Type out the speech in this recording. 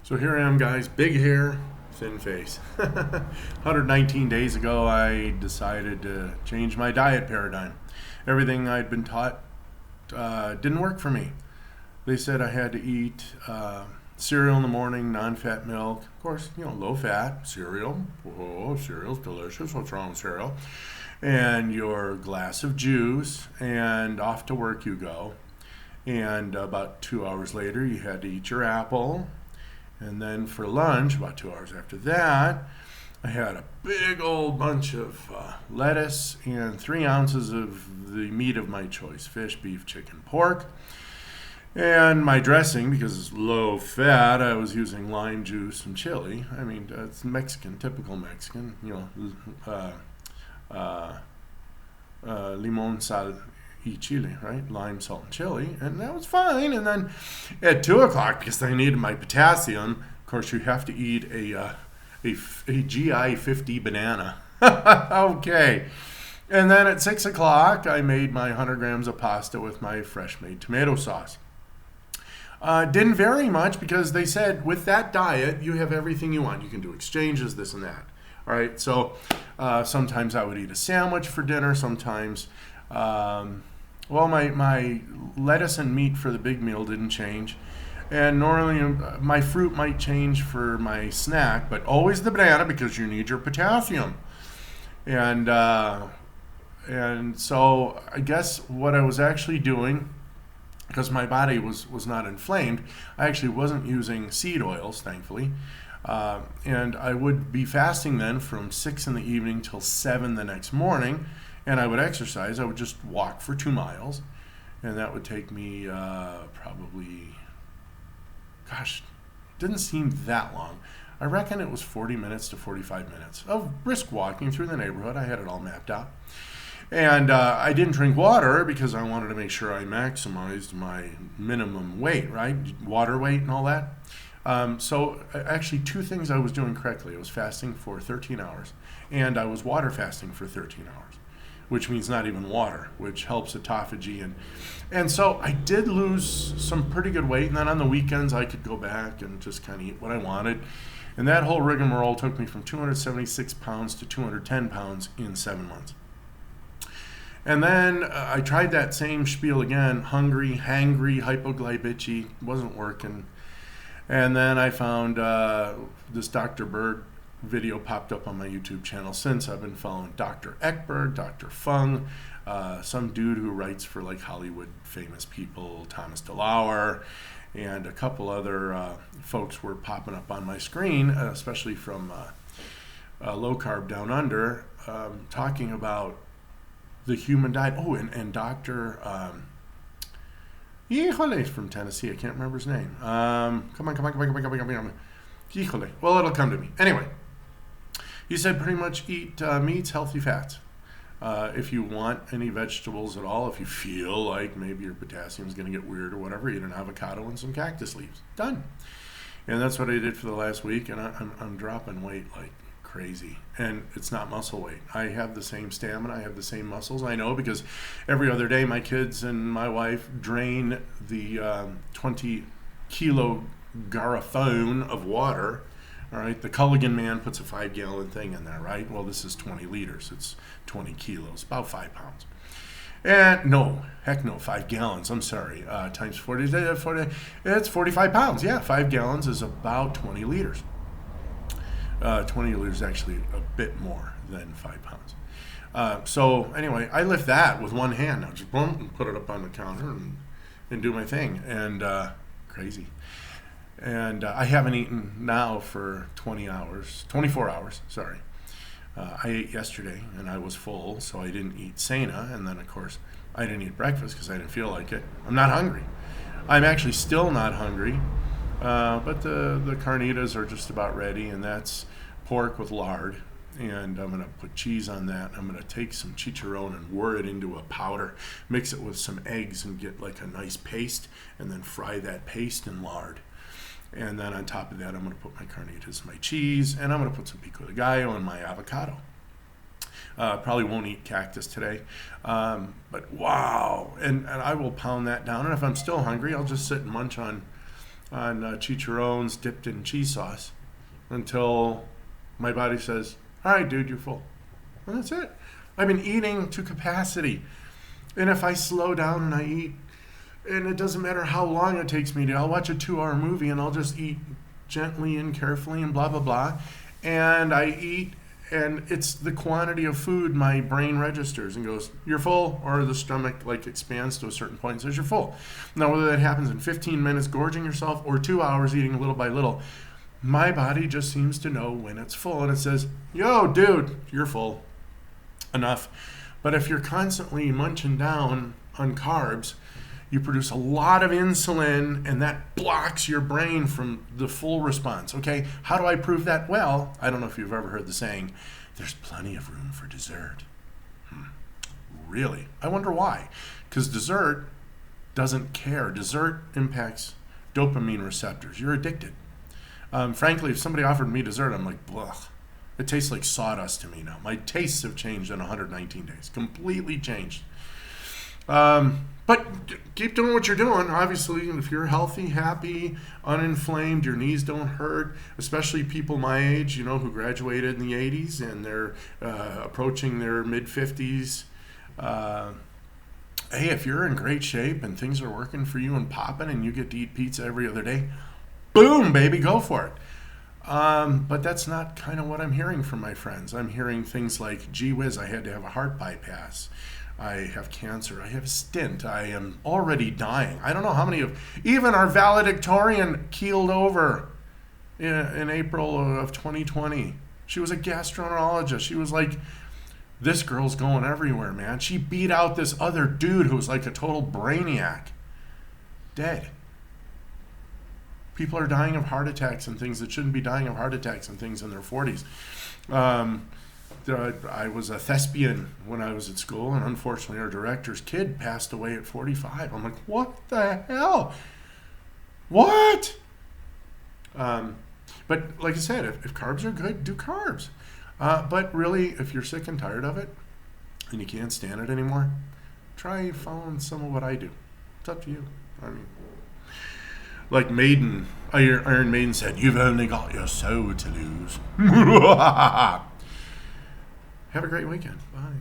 So here I am, guys, big hair, thin face. 119 days ago, I decided to change my diet paradigm. Everything I'd been taught didn't work for me. They said I had to eat cereal in the morning, non-fat milk. Of course, low fat cereal. Oh, cereal's delicious. What's wrong with cereal? And your glass of juice, and off to work you go. And about 2 hours later, you had to eat your apple. And then for lunch, about 2 hours after that, I had a big old bunch of lettuce and 3 ounces of the meat of my choice: fish, beef, chicken, pork. And my dressing, because it's low fat, I was using lime juice and chili. I mean, it's Mexican, typical Mexican, limon, sal, y chili, right? Lime, salt, and chili. And that was fine. And then at 2 o'clock, because I needed my potassium, of course, you have to eat a GI 50 banana. Okay. And then at 6 o'clock, I made my 100 grams of pasta with my fresh made tomato sauce. Didn't vary much because they said with that diet, you have everything you want. You can do exchanges, this and that. All right. So sometimes I would eat a sandwich for dinner. Sometimes, my lettuce and meat for the big meal didn't change. And normally my fruit might change for my snack, but always the banana because you need your potassium. And so I guess what I was actually doing, because my body was not inflamed, I actually wasn't using seed oils, thankfully. And I would be fasting then from 6 in the evening till 7 the next morning. And I would exercise. I would just walk for 2 miles. And that would take me probably, didn't seem that long. I reckon it was 40 minutes to 45 minutes of brisk walking through the neighborhood. I had it all mapped out. And I didn't drink water because I wanted to make sure I maximized my minimum weight, right? Water weight and all that. So actually 2 things I was doing correctly. I was fasting for 13 hours and I was water fasting for 13 hours, which means not even water, which helps autophagy. And so I did lose some pretty good weight. And then on the weekends, I could go back and just kind of eat what I wanted. And that whole rigmarole took me from 276 pounds to 210 pounds in 7 months. And then I tried that same spiel again: hungry, hangry, hypoglycemia, wasn't working. And then I found this Dr. Bird video popped up on my YouTube channel. Since I've been following Dr. Ekberg, Dr. Fung, some dude who writes for like Hollywood famous people, Thomas DeLauer, and a couple other folks were popping up on my screen, especially from Low Carb Down Under, talking about the human diet. Oh, and Dr. Híjole, from Tennessee. I can't remember his name. Come on. Híjole. Well, it'll come to me. Anyway, he said pretty much eat meats, healthy fats. If you want any vegetables at all, if you feel like maybe your potassium is going to get weird or whatever, eat an avocado and some cactus leaves. Done. And that's what I did for the last week, and I'm dropping weight like crazy. And it's not muscle weight. I have the same stamina. I have the same muscles. I know because every other day my kids and my wife drain the 20-kilo garrafon of water. All right, the Culligan man puts a 5-gallon thing in there, right? Well, this is 20 liters. It's 20 kilos, about 5 pounds. And no, 5 gallons. I'm sorry. Times 40, it's 45 pounds. Yeah, 5 gallons is about 20 liters. 20 liters is actually a bit more than 5 pounds. So anyway, I lift that with one hand now. Just boom, and put it up on the counter and do my thing. And crazy. And I haven't eaten now for 24 hours, sorry. I ate yesterday and I was full, so I didn't eat cena. And then, of course, I didn't eat breakfast because I didn't feel like it. I'm not hungry. I'm actually still not hungry, but the carnitas are just about ready, and that's pork with lard. And I'm going to put cheese on that. I'm going to take some chicharron and whir it into a powder, mix it with some eggs and get like a nice paste, and then fry that paste in lard. And then on top of that, I'm going to put my carnitas, my cheese, and I'm going to put some pico de gallo and my avocado. Probably won't eat cactus today. But wow. And I will pound that down. And if I'm still hungry, I'll just sit and munch on on chicharrones dipped in cheese sauce until my body says, all right, dude, you're full. And that's it. I've been eating to capacity. And if I slow down and I eat, and it doesn't matter how long it takes me to, I'll watch a 2-hour movie and I'll just eat gently and carefully and blah, blah, blah. And I eat, and it's the quantity of food my brain registers and goes, you're full, or the stomach like expands to a certain point and says you're full. Now, whether that happens in 15 minutes gorging yourself or 2 hours eating little by little, my body just seems to know when it's full, and it says, yo, dude, you're full. Enough. But if you're constantly munching down on carbs, you produce a lot of insulin, and that blocks your brain from the full response. Okay, how do I prove that? Well, I don't know if you've ever heard the saying, there's plenty of room for dessert. Really? I wonder why. Because dessert doesn't care. Dessert impacts dopamine receptors. You're addicted. Frankly, if somebody offered me dessert, I'm like, blech. It tastes like sawdust to me now. My tastes have changed in 119 days. Completely changed. But keep doing what you're doing. Obviously, if you're healthy, happy, uninflamed, your knees don't hurt, especially people my age, who graduated in the 80s and they're approaching their mid-50s. Hey, if you're in great shape and things are working for you and popping and you get to eat pizza every other day, boom, baby, go for it. But that's not kind of what I'm hearing from my friends. I'm hearing things like, gee whiz, I had to have a heart bypass. I have cancer. I have a stent. I am already dying. I don't know how many of, even our valedictorian keeled over in April of 2020. She was a gastroenterologist. She was like, this girl's going everywhere, man. She beat out this other dude who was like a total brainiac. Dead. People are dying of heart attacks and things that shouldn't be dying of heart attacks and things in their 40s. I was a thespian when I was at school, and unfortunately our director's kid passed away at 45. I'm like, what the hell? What? But like I said, if carbs are good, do carbs. But really, if you're sick and tired of it and you can't stand it anymore, try following some of what I do. It's up to you. I mean, like Iron Maiden said, you've only got your soul to lose. Have a great weekend. Bye.